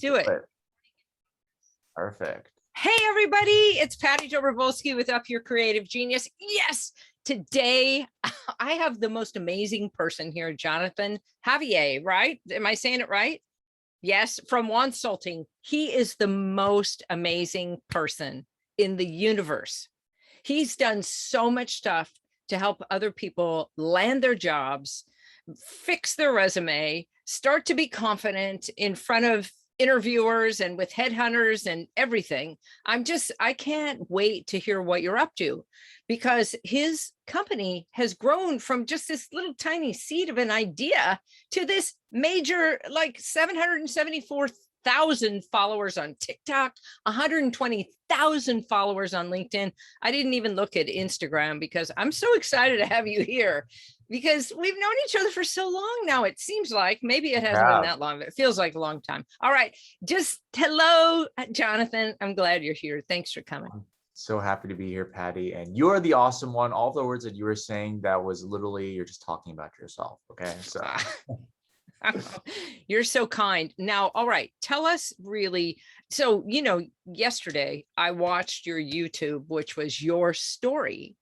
do it. Perfect. Hey, everybody. It's Patty Dobrovolsky with Up Your Creative Genius. Yes, today I have the most amazing person here, Jonathan Javier, right? Am I saying it right? Yes, from Wonsulting. He is the most amazing person in the universe. He's done so much stuff to help other people land their jobs, fix their resume, start to be confident in front of interviewers and with headhunters and everything. I can't wait to hear what you're up to, because his company has grown from just this little tiny seed of an idea to this major, like 774,000 followers on TikTok, 120,000 followers on LinkedIn. I didn't even look at Instagram because I'm so excited to have you here, because we've known each other for so long now. It seems like maybe it hasn't been that long, but it feels like a long time. All right. Just hello, Jonathan. I'm glad you're here. Thanks for coming. I'm so happy to be here, Patty. And you're the awesome one. All the words that you were saying, that was literally, you're just talking about yourself. Okay. So you're so kind. Now, all right. Tell us really. So, yesterday I watched your YouTube, which was your story.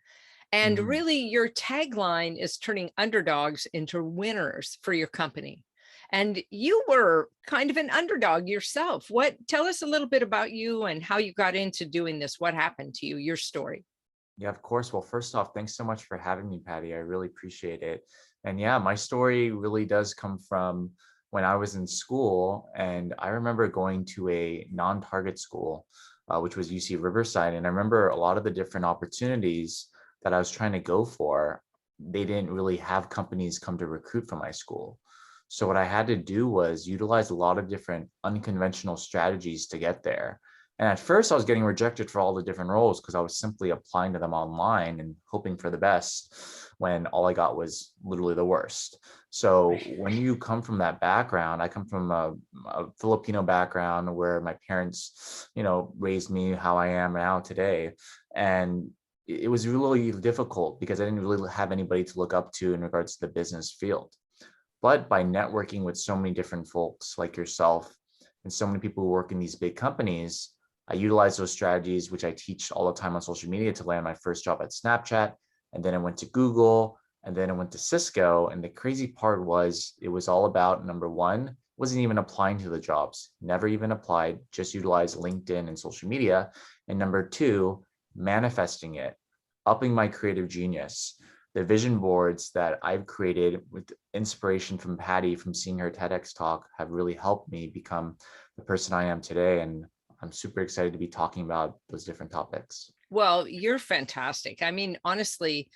And really, your tagline is turning underdogs into winners for your company. And you were kind of an underdog yourself. Tell us a little bit about you and how you got into doing this. What happened to you, your story? Yeah, of course. Well, first off, thanks so much for having me, Patty. I really appreciate it. And yeah, my story really does come from when I was in school. And I remember going to a non-target school, which was UC Riverside. And I remember a lot of the different opportunities that I was trying to go for, they didn't really have companies come to recruit from my school. So what I had to do was utilize a lot of different unconventional strategies to get there. And at first I was getting rejected for all the different roles because I was simply applying to them online and hoping for the best, when all I got was literally the worst. So when you come from that background, I come from a Filipino background where my parents, raised me how I am now today. And it was really difficult because I didn't really have anybody to look up to in regards to the business field. But by networking with so many different folks like yourself and so many people who work in these big companies, I utilize those strategies, which I teach all the time on social media, to land my first job at Snapchat. And then I went to Google, and then I went to Cisco. And the crazy part was, it was all about, number one, wasn't even applying to the jobs, never even applied, just utilized LinkedIn and social media. And number two, manifesting it, upping my creative genius. The vision boards that I've created with inspiration from Patty, from seeing her TEDx talk, have really helped me become the person I am today. And I'm super excited to be talking about those different topics. Well, you're fantastic. I mean, honestly,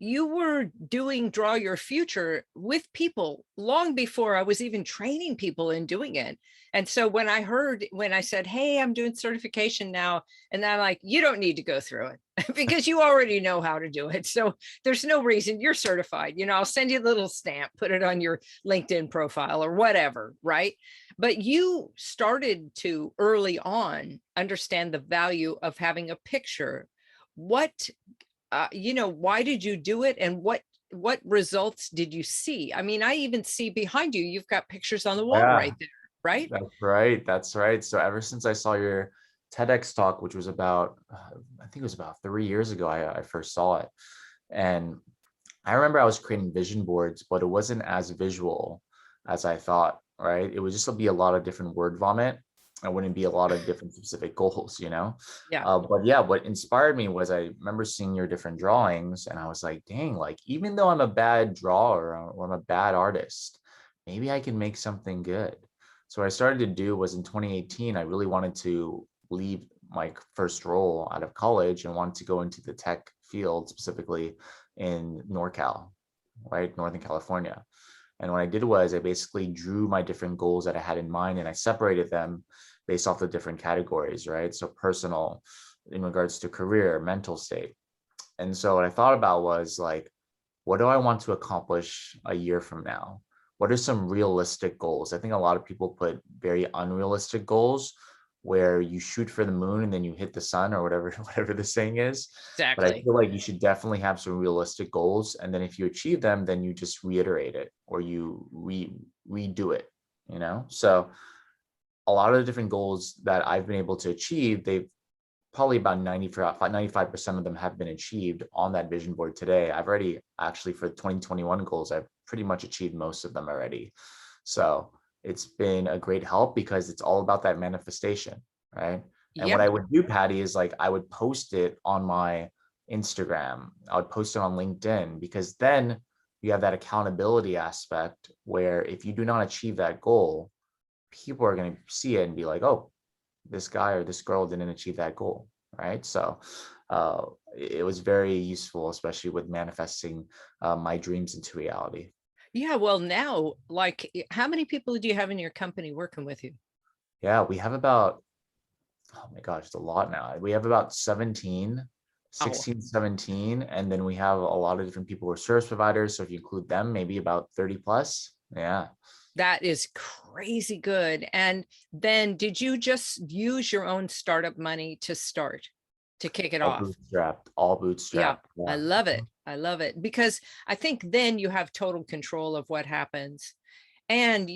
you were doing Draw Your Future with people long before I was even training people in doing it. And so when I said, hey, I'm doing certification now, and then I'm like, you don't need to go through it because you already know how to do it. So there's no reason, you're certified. I'll send you a little stamp, put it on your LinkedIn profile or whatever, right? But you started to early on understand the value of having a picture. Why did you do it, and what results did you see? I mean, I even see behind you, you've got pictures on the wall right there, right? That's right. That's right. So ever since I saw your TEDx talk, which was about, I think it was about 3 years ago, I first saw it. And I remember I was creating vision boards, but it wasn't as visual as I thought, right? It would just be a lot of different word vomit. It wouldn't be a lot of different specific goals, Yeah. But yeah, what inspired me was, I remember seeing your different drawings, and I was like, dang, like, even though I'm a bad drawer or I'm a bad artist, maybe I can make something good. So what I started to do was, in 2018, I really wanted to leave my first role out of college and wanted to go into the tech field, specifically in NorCal, right? Northern California. And what I did was, I basically drew my different goals that I had in mind, and I separated them based off the different categories, right? So personal, in regards to career, mental state. And so what I thought about was, like, what do I want to accomplish a year from now? What are some realistic goals? I think a lot of people put very unrealistic goals, where you shoot for the moon and then you hit the sun, or whatever the saying is. But I Exactly. feel like you should definitely have some realistic goals. And then if you achieve them, then you just reiterate it, or you redo it, So a lot of the different goals that I've been able to achieve, they've probably about 95% of them have been achieved on that vision board today. I've already actually, for 2021 goals, I've pretty much achieved most of them already. So it's been a great help because it's all about that manifestation, right? And what Yeah. I would do, Patty, is like I would post it on my Instagram. I would post it on LinkedIn, because then you have that accountability aspect where if you do not achieve that goal, people are going to see it and be like, oh, this guy or this girl didn't achieve that goal, right? So it was very useful, especially with manifesting my dreams into reality. Yeah. Well, now, like, how many people do you have in your company working with you? Yeah, we have about, oh my gosh, it's a lot now. We have about 17, Oh, 16, 17, and then we have a lot of different people who are service providers. So if you include them, maybe about 30 plus. Yeah. that is crazy good. And then did you just use your own startup money to start, to kick it All off? bootstrapped, all Yeah, bootstrapped. I Yeah. love it. I love it because I think then you have total control of what happens. And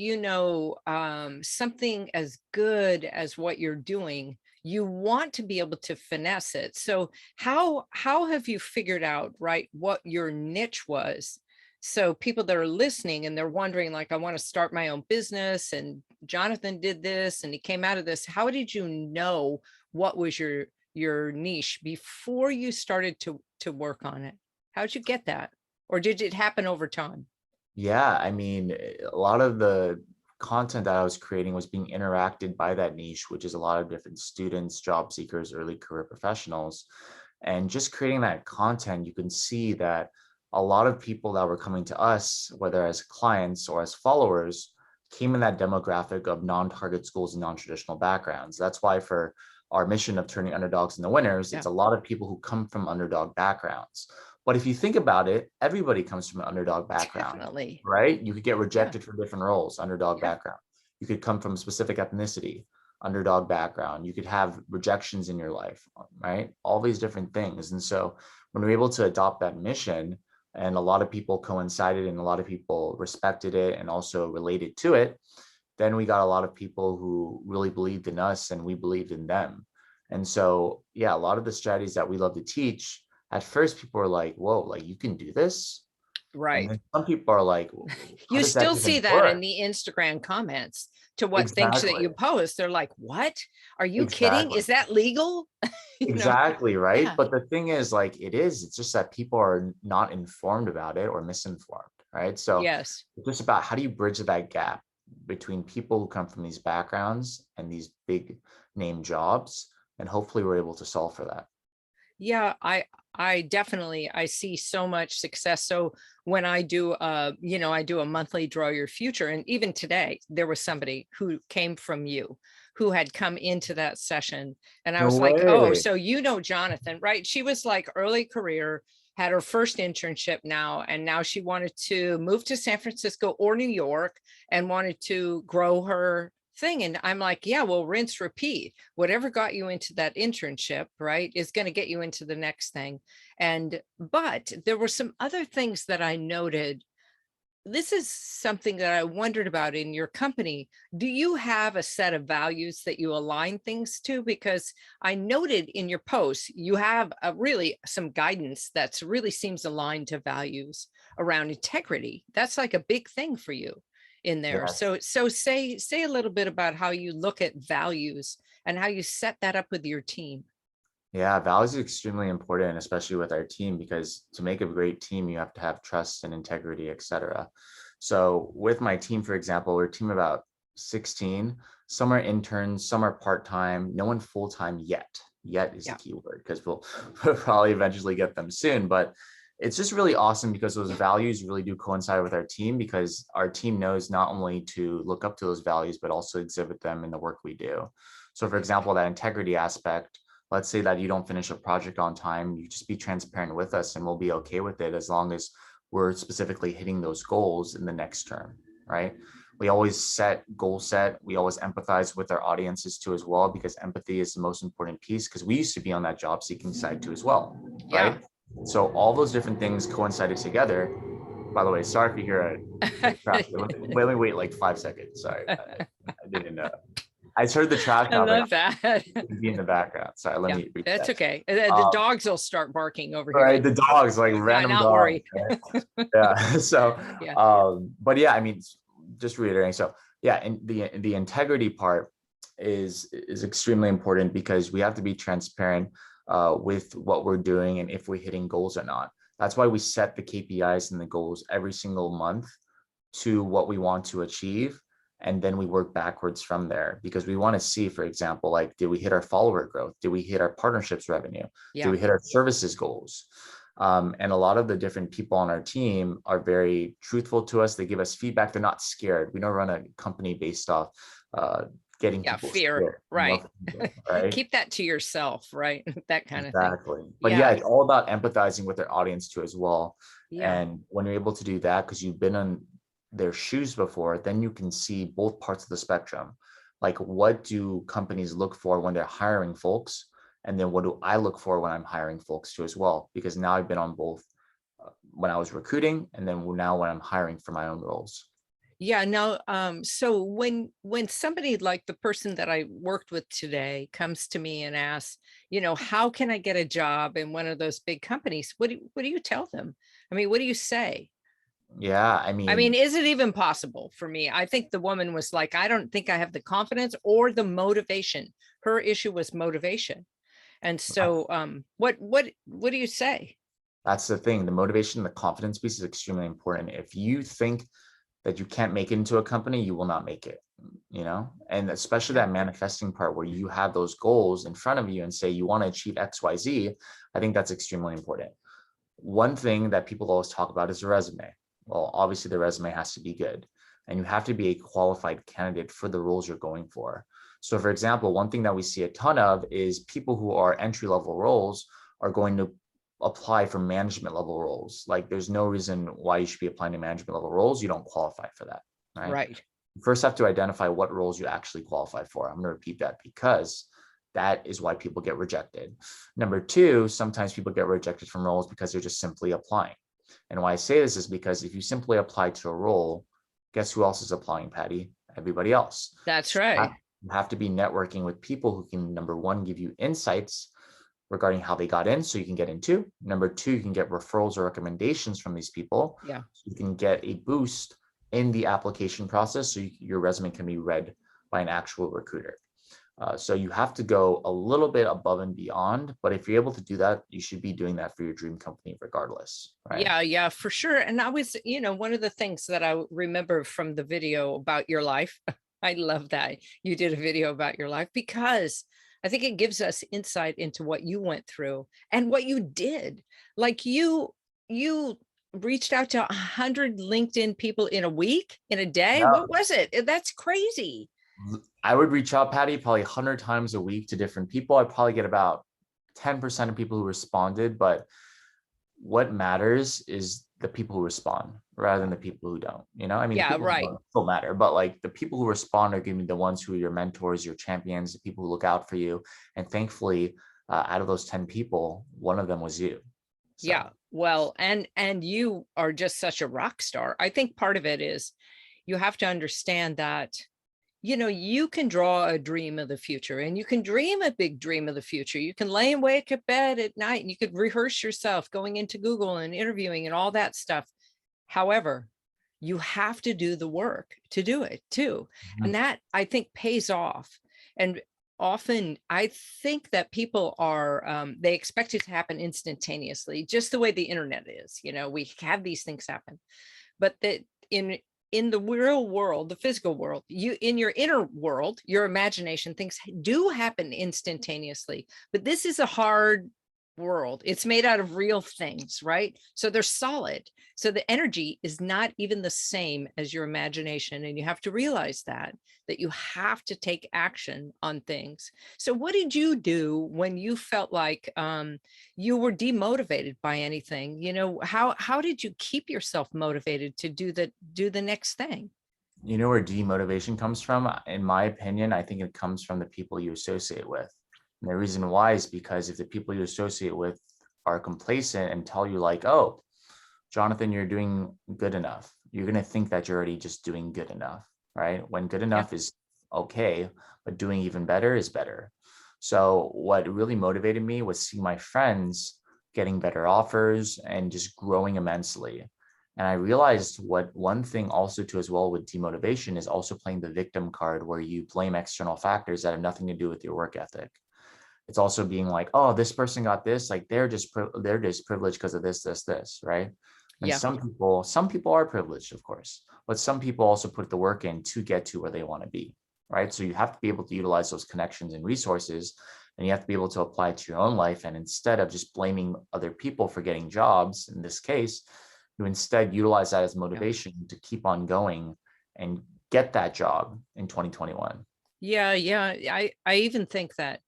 something as good as what you're doing, you want to be able to finesse it. So how have you figured out, right, what your niche was? So people that are listening and they're wondering, like, I want to start my own business, and Jonathan did this and he came out of this. How did you know what was your niche before you started to work on it? How'd you get that? Or did it happen over time? Yeah, I mean, a lot of the content that I was creating was being interacted by that niche, which is a lot of different students, job seekers, early career professionals. And just creating that content, you can see that a lot of people that were coming to us, whether as clients or as followers, came in that demographic of non-target schools and non-traditional backgrounds. That's why for our mission of turning underdogs into winners, Yeah, it's a lot of people who come from underdog backgrounds. But if you think about it, everybody comes from an underdog background, definitely. right? You could get Yeah, rejected for different roles, underdog yeah. background. You could come from a specific ethnicity, underdog background. You could have rejections in your life, right? All these different things. And so when we're able to adopt that mission, and a lot of people coincided and a lot of people respected it and also related to it, then we got a lot of people who really believed in us and we believed in them. And so, yeah, a lot of the strategies that we love to teach, at first people are like, whoa, like you can do this? And Right. then some people are like, how You does that still see even that in work? the Instagram comments to what things that Exactly. you post. They're like, what? Are you kidding? Exactly. Is that legal? you know? Exactly. Right. Yeah. But the thing is, like, it's just that people are not informed about it or misinformed. Right. So Yes. it's just about how do you bridge that gap between people who come from these backgrounds and these big name jobs. And hopefully we're able to solve for that. Yeah, I definitely I see so much success. So when I do I do a monthly draw your future, and even today there was somebody who came from you who had come into that session, and I No was like, "Oh, way. so Jonathan, right?" She was like early career, had her first internship now, and now she wanted to move to San Francisco or New York and wanted to grow her thing. And I'm like, yeah, well, rinse, repeat. Whatever got you into that internship, right, is going to get you into the next thing. But there were some other things that I noted. This is something that I wondered about in your company. Do you have a set of values that you align things to? Because I noted in your posts, you have really some guidance that's really seems aligned to values around integrity. That's like a big thing for you in there. Yes. So say a little bit about how you look at values and how you set that up with your team. Yeah, values is extremely important, especially with our team, because to make a great team, you have to have trust and integrity, etc. So with my team, for example, we're a team of about 16. Some are interns, some are part-time, no one full-time yet. Yet is the Yeah. key word, because we'll probably eventually get them soon. But it's just really awesome because those values really do coincide with our team, because our team knows not only to look up to those values, but also exhibit them in the work we do. So for example, that integrity aspect, let's say that you don't finish a project on time, you just be transparent with us and we'll be okay with it as long as we're specifically hitting those goals in the next term, right? We always we always empathize with our audiences too as well, because empathy is the most important piece, because we used to be on that job seeking side too as well, Yeah. right? So all those different things coincided together. By the way, sorry if you hear a traffic. Let me wait like 5 seconds. Sorry, I didn't know. I heard the trash. I I was like, love that. "It'd be in the background." Sorry, let Yeah, me that's reset. okay. The Um, dogs will start barking over here right, in the the dogs, like yeah, random not dogs. worry. Right? Yeah. So, Yeah. but yeah, I mean, just reiterating. So, yeah, and the integrity part is extremely important because we have to be transparent with what we're doing and if we're hitting goals or not. That's why we set the KPIs and the goals every single month to what we want to achieve. And then we work backwards from there because we want to see, for example, like, did we hit our follower growth? Did we hit our partnerships revenue? Did Yeah. we hit our services goals? And a lot of the different people on our team are very truthful to us. They give us feedback. They're not scared. We don't run a company based off getting Yeah. people Fear. scared, Right. right? Keep that to yourself, right? That kind of thing. Exactly. But yeah, Yeah. it's all about empathizing with their audience too as well. Yeah. And when you're able to do that, because you've been in their shoes before, then you can see both parts of the spectrum. Like, what do companies look for when they're hiring folks? And then what do I look for when I'm hiring folks too as well? Because now I've been on both when I was recruiting and then now when I'm hiring for my own roles. Yeah, no, so when somebody like the person that I worked with today comes to me and asks, how can I get a job in one of those big companies? What do you tell them? I mean, what do you say? Yeah, I I mean, mean, is it even possible for me? I think the woman was like, I don't think I have the confidence or the motivation. Her issue was motivation. And so what do you say? that's the thing. The motivation and the confidence piece is extremely important. If you think that you can't make it into a company, you will not make it, and especially Yeah. that manifesting part where you have those goals in front of you and say you want to achieve XYZ. I think that's extremely important. One thing that people always talk about is the resume. Well, obviously the resume has to be good and you have to be a qualified candidate for the roles you're going for. So for example, one thing that we see a ton of is people who are entry level roles are going to apply for management level roles. Like, there's no reason why you should be applying to management level roles. You don't qualify for that, right? Right. You first have to identify what roles you actually qualify for. I'm going to repeat that because that is why people get rejected. Number two, sometimes people get rejected from roles because they're just simply applying. And why I say this is because if you simply apply to a role, guess who else is applying, Patty? Everybody else. That's So right. you have to be networking with people who can, number one, give you insights regarding how they got in so you can get into. Number two, you can get referrals or recommendations from these people. Yeah. So you can get a boost in the application process so your resume can be read by an actual recruiter. So you have to go a little bit above and beyond, but if you're able to do that, you should be doing that for your dream company regardless, right? Yeah, yeah, for sure. And I was, one of the things that I remember from the video about your life, I love that you did a video about your life because I think it gives us insight into what you went through and what you did. Like you reached out to 100 LinkedIn people in a week, in a day. Yeah. What was it? That's crazy. I would reach out, Patty, probably 100 times a week to different people. I'd probably get about 10% of people who responded, but what matters is the people who respond rather than the people who don't. I mean, the Yeah, people who right. don't still matter, but like the people who respond are going to be the ones who are your mentors, your champions, the people who look out for you. And thankfully, out of those 10 people, one of them was you. Yeah. So Well, and you are just such a rock star. I think part of it is you have to understand that you can draw a dream of the future and you can dream a big dream of the future. You can lay awake at bed at night and you could rehearse yourself going into Google and interviewing and all that stuff. However, you have to do the work to do it too. And that I think pays off. And often I think that people are, they expect it to happen instantaneously, just the way the internet is. We have these things happen, but that in the real world, the physical world, you in your inner world, your imagination, things do happen instantaneously. But this is a hard world. It's made out of real things, right? So they're solid. So the energy is not even the same as your imagination. And you have to realize that you have to take action on things. So what did you do when you felt like you were demotivated by anything? How did you keep yourself motivated to do the next thing? you know where demotivation comes from? In my opinion, I think it comes from the people you associate with. And the reason why is because if the people you associate with are complacent and tell you like, oh, Jonathan, you're doing good enough, you're going to think that you're already just doing good enough, right? When good Yeah. enough is okay, but doing even better is better. So what really motivated me was seeing my friends getting better offers and just growing immensely. And I realized what one thing also too as well with demotivation is also playing the victim card, where you blame external factors that have nothing to do with your work ethic. It's also being like, oh, this person got this, like they're just privileged because of this, right? And Yeah. some people are privileged, of course, but some people also put the work in to get to where they want to be, right? So you have to be able to utilize those connections and resources, and you have to be able to apply it to your own life. And instead of just blaming other people for getting jobs, in this case, you instead utilize that as Yeah. motivation to keep on going and get that job in 2021. Yeah, yeah. I even think that,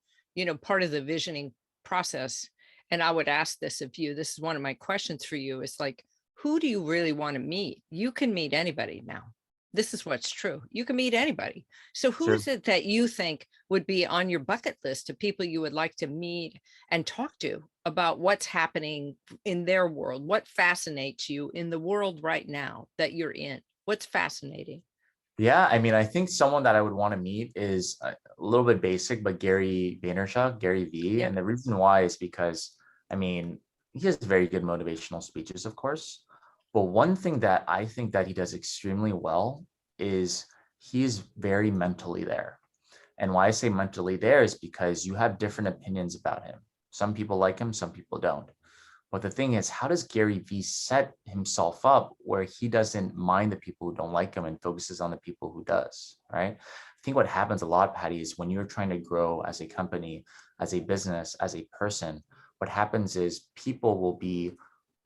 part of the visioning process, and I would ask this of you, this is one of my questions for you, is like, who do you really want to meet? You can meet anybody now. This is what's true. You can meet anybody. So who Sure. is it that you think would be on your bucket list of people you would like to meet and talk to about what's happening in their world? What fascinates you in the world right now that you're in? What's fascinating? Yeah, I mean, I think someone that I would want to meet is a little bit basic, but Gary Vaynerchuk, Gary V. Yeah. And the reason why is because, I mean, he has very good motivational speeches, of course. But one thing that I think that he does extremely well is he's very mentally there. And why I say mentally there is because you have different opinions about him. Some people like him, some people don't. But the thing is, how does Gary Vee set himself up where he doesn't mind the people who don't like him and focuses on the people who does, right? I think what happens a lot, Patty, is when you're trying to grow as a company, as a business, as a person, what happens is people will be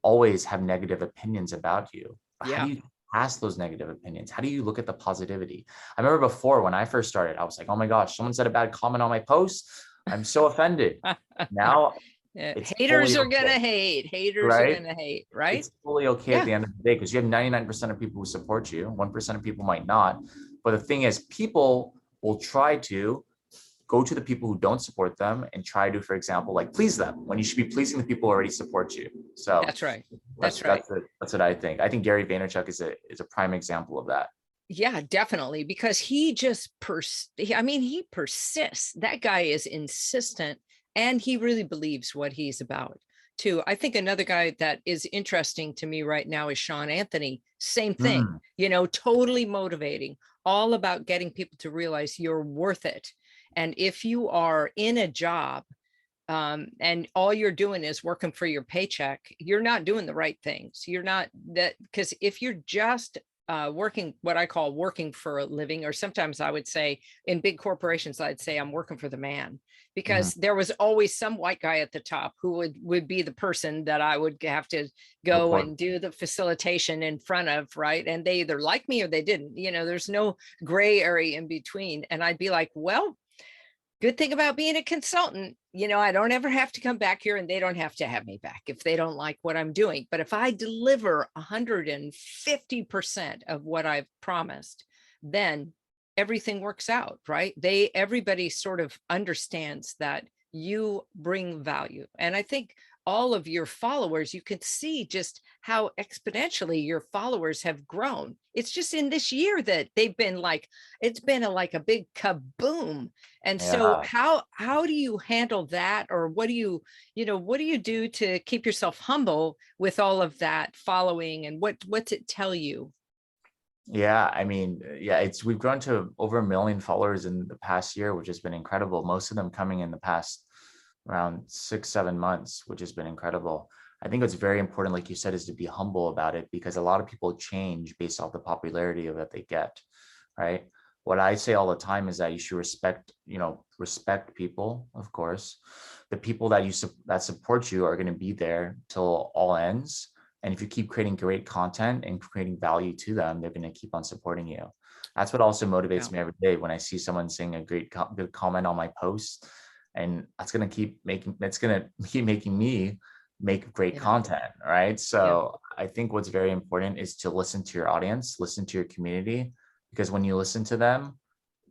always have negative opinions about you. But how do Yeah. you pass those negative opinions? How do you look at the positivity? I remember before when I first started, I was like, oh my gosh, someone said a bad comment on my post. I'm so offended. Now it's Haters fully are gonna okay, hate. Haters are right? gonna hate, right? It's fully okay at Yeah. the end of the day because you have 99% of people who support you, 1% of people might not. But the thing is, people will try to go to the people who don't support them and try to, for example, like please them when you should be pleasing the people who already support you. So That's right. that's That's right. that's it. That's what I think. I think Gary Vaynerchuk is a prime example of that. Yeah, definitely. Because he just he persists. That guy is insistent and he really believes what he's about too. I think another guy that is interesting to me right now is Sean Anthony. Same thing, Mm, totally motivating, all about getting people to realize you're worth it. And if you are in a job, and all you're doing is working for your paycheck, you're not doing the right things. You're not that, because if you're just working, what I call working for a living, or sometimes I would say in big corporations, I'd say I'm working for the man, mhm. because there was always some white guy at the top who would be the person that I would have to go Report. and do the facilitation in front of, right? And they either like me or they didn't. There's no gray area in between. And I'd be like, well, good thing about being a consultant, I don't ever have to come back here and they don't have to have me back if they don't like what I'm doing. But if I deliver 150% of what I've promised, then everything works out, right? Everybody sort of understands that you bring value. And I think all of your followers, you can see just how exponentially your followers have grown. It's just in this year that they've been like, it's been like a big kaboom. And so Yeah. how do you handle that? Or what do you do to keep yourself humble with all of that following? And what's it tell you? Yeah, I mean, yeah, we've grown to over 1 million followers in the past year, which has been incredible. Most of them coming in the past around 6, 7 months, which has been incredible. I think what's very important, like you said, is to be humble about it because a lot of people change based off the popularity of that they get, right? What I say all the time is that you should respect people, of course. The people that support you are going to be there till all ends. And if you keep creating great content and creating value to them, they're going to keep on supporting you. That's what also Yeah, motivates me every day when I see someone saying a good comment on my post, and it's going to keep making me make great yeah, content, right? yeah. So I think what's very important is to listen to your audience, listen to your community, because when you listen to them,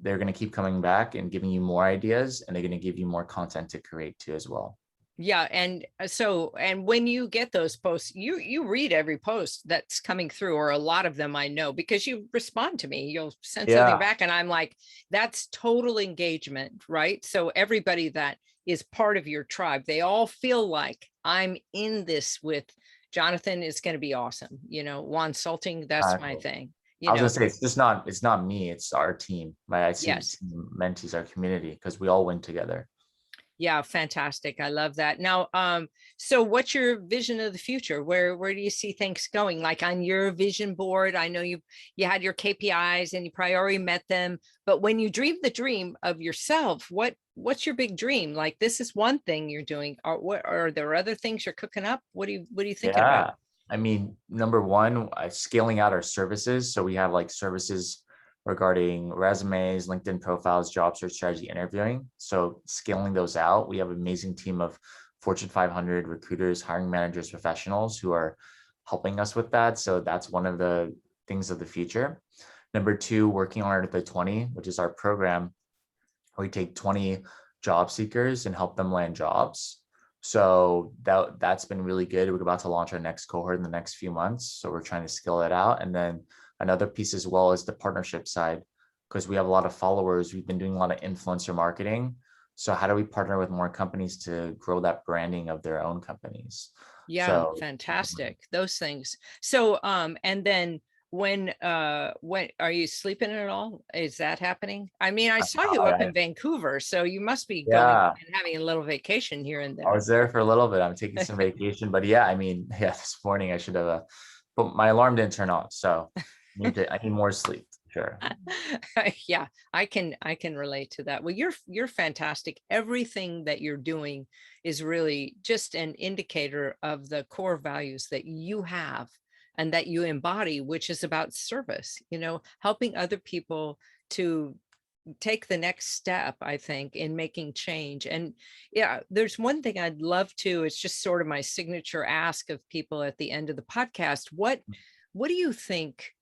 they're going to keep coming back and giving you more ideas, and they're going to give you more content to create too as well. Yeah. And so, and when you get those posts, you read every post that's coming through, or a lot of them, I know, because you respond to me, you'll send something Yeah, back and I'm like, that's total engagement, right? So everybody that is part of your tribe, they all feel like I'm in this with Jonathan. Is going to be awesome. Wonsulting, that's my exactly. thing, I was gonna say it's not me, it's our team. I see the yes. team mentees, our community, because we all win together. Yeah, fantastic. I love that. Now, so what's your vision of the future? Where do you see things going? Like on your vision board, I know you had your KPIs and you probably already met them, but when you dream the dream of yourself, what's your big dream? Like this is one thing you're doing. Or what are there other things you're cooking up? What are you thinking about? Yeah. I mean, number one, scaling out our services. So we have like services regarding resumes, LinkedIn profiles, job search strategy, interviewing. So scaling those out. We have an amazing team of Fortune 500 recruiters, hiring managers, professionals who are helping us with that. So that's one of the things of the future. Number two, working on the 20, which is our program where we take 20 job seekers and help them land jobs. So that's been really good. We're about to launch our next cohort in the next few months. So we're trying to scale that out. And then another piece as well is the partnership side, because we have a lot of followers. We've been doing a lot of influencer marketing. So how do we partner with more companies to grow that branding of their own companies? Yeah, So fantastic. Those things. So, and then when are you sleeping at all? Is that happening? I mean, I saw you up in Vancouver, so you must be going yeah, and having a little vacation here and I there. was there for a little bit. I'm taking some vacation, but yeah, I mean, yeah, this morning I should have, but my alarm didn't turn on, so I need more sleep. Sure. Yeah, I can relate to that. Well, you're fantastic. Everything that you're doing is really just an indicator of the core values that you have and that you embody, which is about service, helping other people to take the next step, I think, in making change. And yeah, there's one thing I'd love to, it's just sort of my signature ask of people at the end of the podcast. What do you think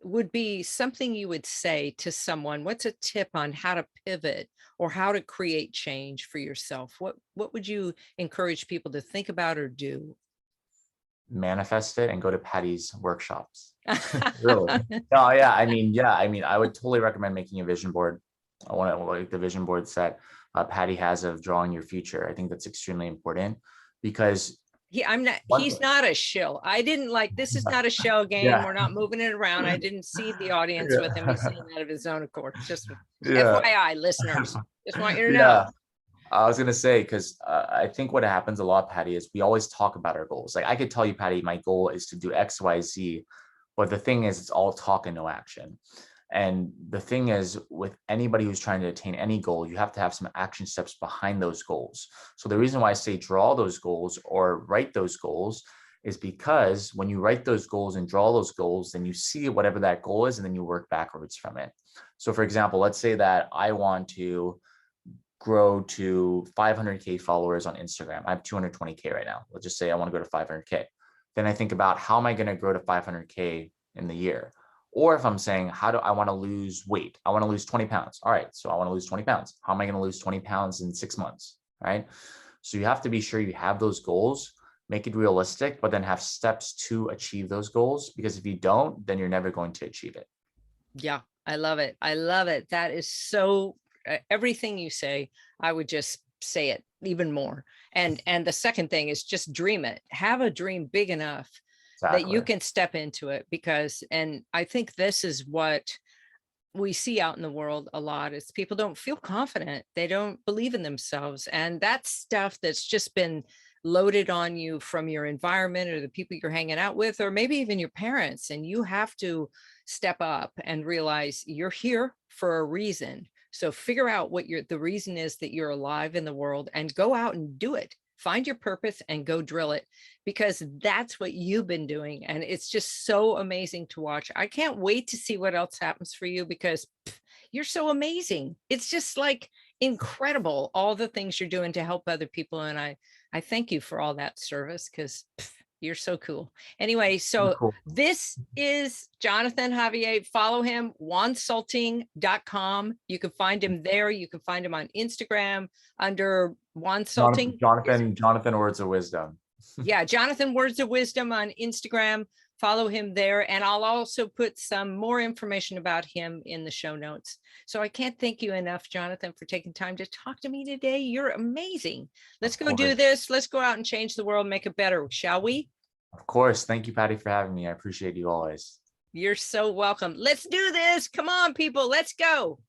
would be something you would say to someone? What's a tip on how to pivot or how to create change for yourself? What would you encourage people to think about or do? Manifest it and go to Patty's workshops. Really? No, yeah. I mean, I would totally recommend making a vision board. I want to like the vision board that Patty has of drawing your future. I think that's extremely important because one, He's not a shill. I didn't like, this is not a shell game. yeah, We're not moving it around. I didn't see the audience with him. He's yeah, saying that of his own accord. Just yeah, FYI, listeners, just want you to know. yeah. I was gonna say because I think what happens a lot, Patty, is we always talk about our goals. Like I could tell you, Patty, my goal is to do X, Y, Z, but the thing is, it's all talk and no action. And the thing is, with anybody who's trying to attain any goal, you have to have some action steps behind those goals. So the reason why I say draw those goals or write those goals is because when you write those goals and draw those goals, then you see whatever that goal is, and then you work backwards from it. So for example, let's say that I want to grow to 500K followers on Instagram. I have 220K right now. Let's just say I want to go to 500K. Then I think about how am I going to grow to 500K in the year? Or if I'm saying, how do I want to lose weight? I want to lose 20 pounds. All right. So I want to lose 20 pounds. How am I going to lose 20 pounds in 6 months? Right. So you have to be sure you have those goals, make it realistic, but then have steps to achieve those goals. Because if you don't, then you're never going to achieve it. Yeah, I love it. I love it. That is so everything you say, I would just say it even more. And the second thing is just dream it. Have a dream big enough that you Exactly. can step into it, because and I think this is what we see out in the world a lot is people don't feel confident. They don't believe in themselves. And that's stuff that's just been loaded on you from your environment or the people you're hanging out with, or maybe even your parents. And you have to step up and realize you're here for a reason. So figure out what the reason is that you're alive in the world and go out and do it. Find your purpose and go drill it, because that's what you've been doing. And it's just so amazing to watch. I can't wait to see what else happens for you, because you're so amazing. It's just like incredible, all the things you're doing to help other people. And I thank you for all that service, because you're so cool. Anyway, so Cool. this is Jonathan Javier. Follow him, wonsulting.com. You can find him there. You can find him on Instagram under Wonsulting. Jonathan Words of Wisdom. Yeah, Jonathan Words of Wisdom on Instagram. Follow him there. And I'll also put some more information about him in the show notes. So I can't thank you enough, Jonathan, for taking time to talk to me today. You're amazing. Let's go do this. Let's go out and change the world, make it better, shall we? Of course. Thank you, Patty, for having me. I appreciate you always. You're so welcome. Let's do this. Come on, people. Let's go.